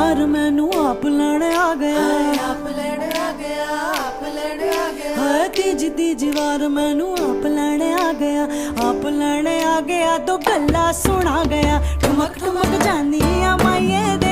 ਵਾਰ मैनू आप लैण आ गया, हाय तीजी वार मैनू आप लैण आ गया, आप लैण आ गया तो गल्ला सुना गया। ठुमक ठुमक जानी आ माइये दे